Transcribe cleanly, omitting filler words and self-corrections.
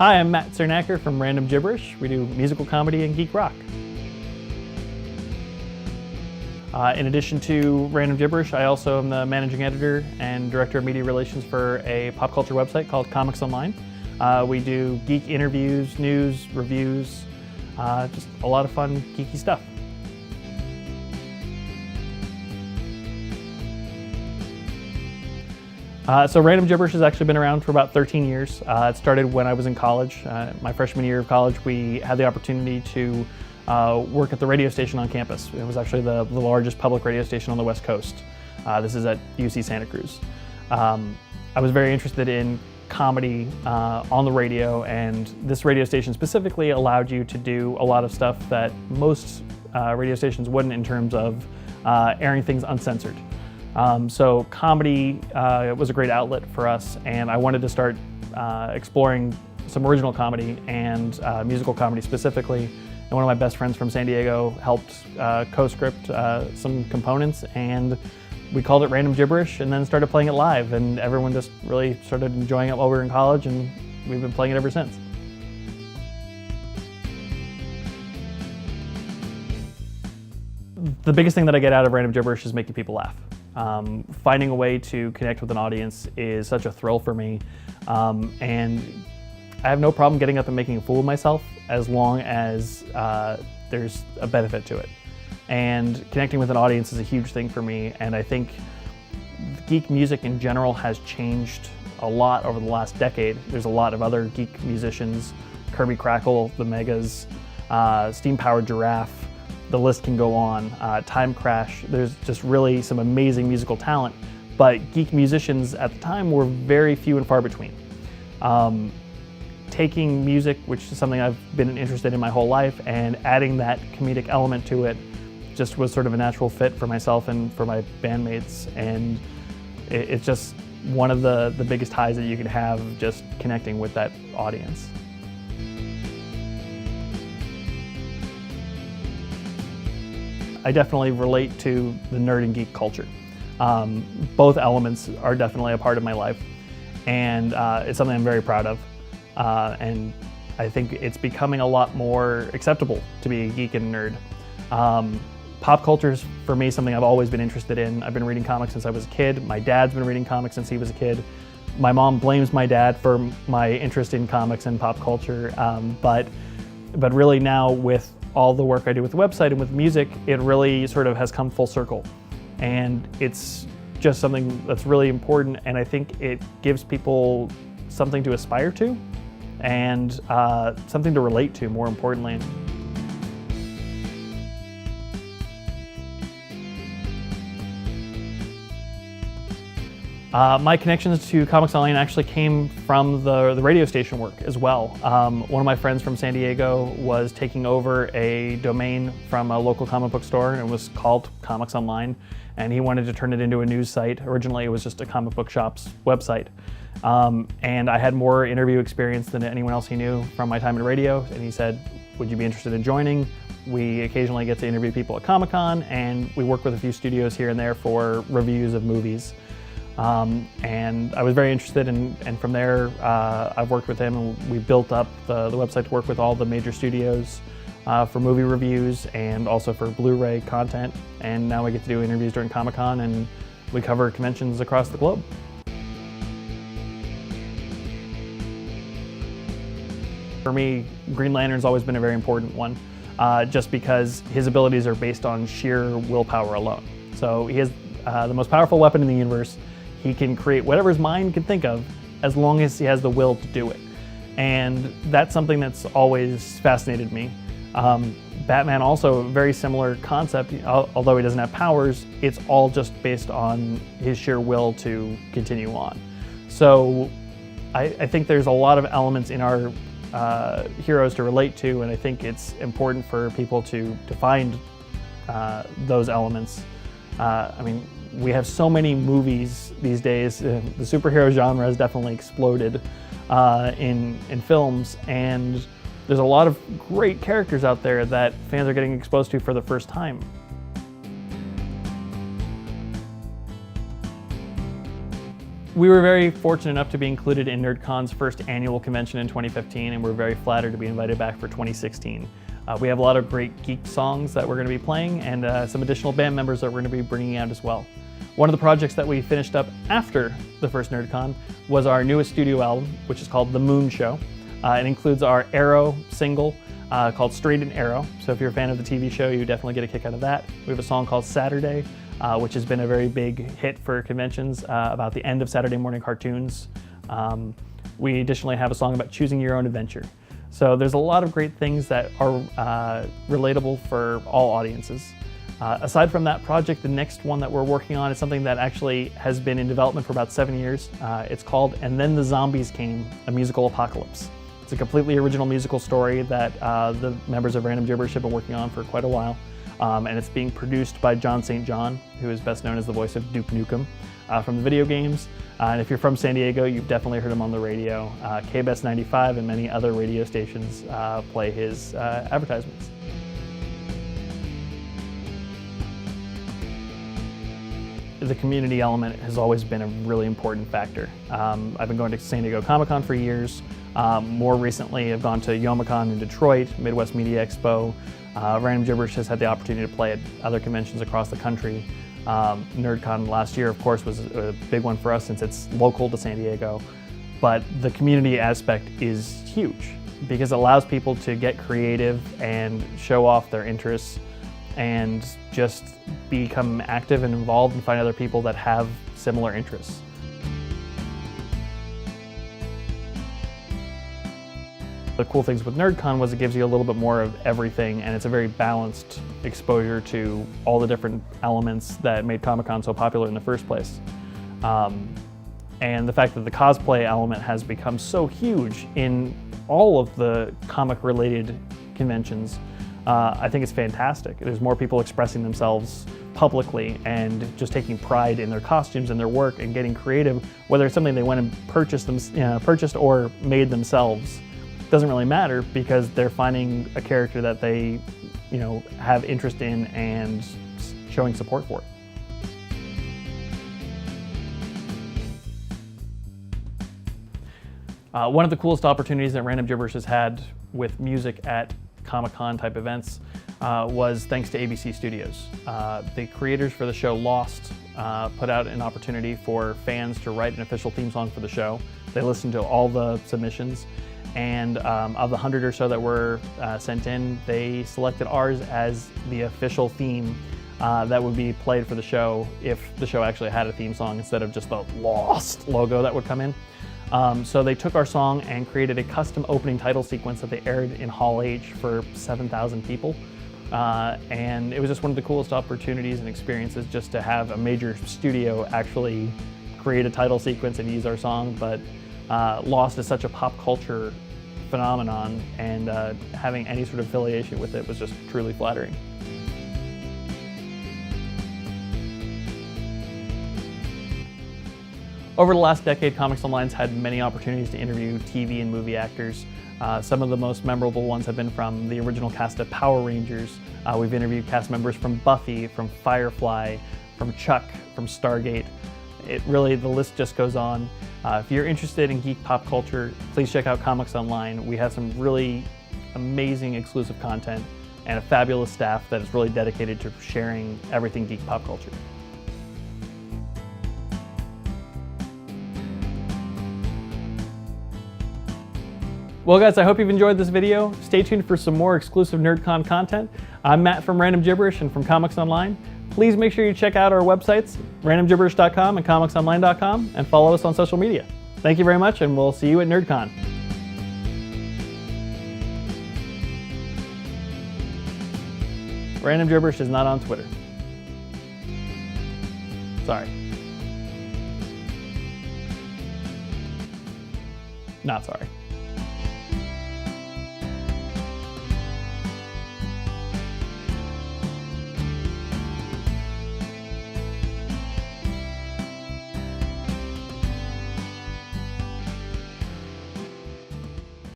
Hi, I'm Matt Sernaker from Random Gibberish. We do musical comedy and geek rock. In addition to Random Gibberish, I also am the managing editor and director of media relations for a pop culture website called Comics Online. We do geek interviews, news, reviews, just a lot of fun geeky stuff. So Random Gibberish has actually been around for about 13 years. It started when I was in college. My freshman year of college, we had the opportunity to work at the radio station on campus. It was actually the largest public radio station on the West Coast. This is at UC Santa Cruz. I was very interested in comedy on the radio, and this radio station specifically allowed you to do a lot of stuff that most radio stations wouldn't in terms of airing things uncensored. So comedy was a great outlet for us, and I wanted to start exploring some original comedy and musical comedy specifically. And one of my best friends from San Diego helped co-script some components, and we called it Random Gibberish and then started playing it live, and everyone just really started enjoying it while we were in college, and we've been playing it ever since. The biggest thing that I get out of Random Gibberish is making people laugh. Finding a way to connect with an audience is such a thrill for me, and I have no problem getting up and making a fool of myself as long as there's a benefit to it. And connecting with an audience is a huge thing for me, and I think geek music in general has changed a lot over the last decade. There's a lot of other geek musicians, Kirby Crackle, the Megas, Steam Powered Giraffe, the list can go on, Time Crash. There's just really some amazing musical talent, but geek musicians at the time were very few and far between. Taking music, which is something I've been interested in my whole life, and adding that comedic element to it just was sort of a natural fit for myself and for my bandmates, and it's just one of the biggest highs that you can have, just connecting with that audience. I definitely relate to the nerd and geek culture. Both elements are definitely a part of my life, and it's something I'm very proud of. And I think it's becoming a lot more acceptable to be a geek and nerd. Pop culture is, for me, something I've always been interested in. I've been reading comics since I was a kid. My dad's been reading comics since he was a kid. My mom blames my dad for my interest in comics and pop culture, but really now, with all the work I do with the website and with music, it really sort of has come full circle. And it's just something that's really important, and I think it gives people something to aspire to and something to relate to, more importantly. My connections to Comics Online actually came from the radio station work as well. One of my friends from San Diego was taking over a domain from a local comic book store, and it was called Comics Online, and he wanted to turn it into a news site. Originally, it was just a comic book shop's website. And I had more interview experience than anyone else he knew from my time in radio, and he said, would you be interested in joining? We occasionally get to interview people at Comic-Con, and we work with a few studios here and there for reviews of movies. And I was very interested, and from there I've worked with him, and we built up the website to work with all the major studios for movie reviews and also for Blu-ray content, and now we get to do interviews during Comic-Con, and we cover conventions across the globe. For me, Green Lantern's always been a very important one, just because his abilities are based on sheer willpower alone. So he has the most powerful weapon in the universe. He can create whatever his mind can think of as long as he has the will to do it. And that's something that's always fascinated me. Batman also, a very similar concept, although he doesn't have powers, it's all just based on his sheer will to continue on. So I think there's a lot of elements in our heroes to relate to, and I think it's important for people to find those elements. I mean, we have so many movies these days. The superhero genre has definitely exploded in films, and there's a lot of great characters out there that fans are getting exposed to for the first time. We were very fortunate enough to be included in NerdCon's first annual convention in 2015, and we're very flattered to be invited back for 2016. We have a lot of great geek songs that we're going to be playing, and some additional band members that we're going to be bringing out as well. One of the projects that we finished up after the first NerdCon was our newest studio album, which is called The Moon Show. It includes our Arrow single called Straight and Arrow. So if you're a fan of the TV show, you definitely get a kick out of that. We have a song called Saturday, which has been a very big hit for conventions about the end of Saturday morning cartoons. We additionally have a song about choosing your own adventure. So there's a lot of great things that are relatable for all audiences. Aside from that project, the next one that we're working on is something that actually has been in development for about 7 years. It's called And Then the Zombies Came, a Musical Apocalypse. It's a completely original musical story that the members of Random Gibberish have been working on for quite a while. And it's being produced by Jon St, who is best known as the voice of Duke Nukem from the video games. And if you're from San Diego, you've definitely heard him on the radio. KBS 95 and many other radio stations play his advertisements. The community element has always been a really important factor. I've been going to San Diego Comic-Con for years. More recently, I've gone to Youmacon in Detroit, Midwest Media Expo. Random Gibberish has had the opportunity to play at other conventions across the country. NerdCon last year, of course, was a big one for us since it's local to San Diego. But the community aspect is huge because it allows people to get creative and show off their interests and just become active and involved and find other people that have similar interests. The cool things with NerdCon was it gives you a little bit more of everything, and it's a very balanced exposure to all the different elements that made Comic-Con so popular in the first place. And the fact that the cosplay element has become so huge in all of the comic-related conventions, I think it's fantastic. There's more people expressing themselves publicly and just taking pride in their costumes and their work and getting creative, whether it's something they went and purchased or made themselves. Doesn't really matter because they're finding a character that they, have interest in and showing support for it. One of the coolest opportunities that Random Gibberish has had with music at Comic-Con type events was thanks to ABC Studios. The creators for the show Lost put out an opportunity for fans to write an official theme song for the show. They listened to all the submissions, and of the 100 or so that were sent in, they selected ours as the official theme that would be played for the show if the show actually had a theme song instead of just the Lost logo that would come in. So they took our song and created a custom opening title sequence that they aired in Hall H for 7,000 people. And it was just one of the coolest opportunities and experiences just to have a major studio actually create a title sequence and use our song. But Lost is such a pop culture phenomenon, and having any sort of affiliation with it was just truly flattering. Over the last decade, Comics Online's had many opportunities to interview TV and movie actors. Some of the most memorable ones have been from the original cast of Power Rangers. We've interviewed cast members from Buffy, from Firefly, from Chuck, from Stargate. The list just goes on. If you're interested in geek pop culture, please check out Comics Online. We have some really amazing exclusive content and a fabulous staff that is really dedicated to sharing everything geek pop culture. Well guys, I hope you've enjoyed this video. Stay tuned for some more exclusive NerdCon content. I'm Matt from Random Gibberish and from Comics Online. Please make sure you check out our websites, randomgibberish.com and comicsonline.com, and follow us on social media. Thank you very much, and we'll see you at NerdCon. Random Gibberish is not on Twitter. Sorry. Not sorry.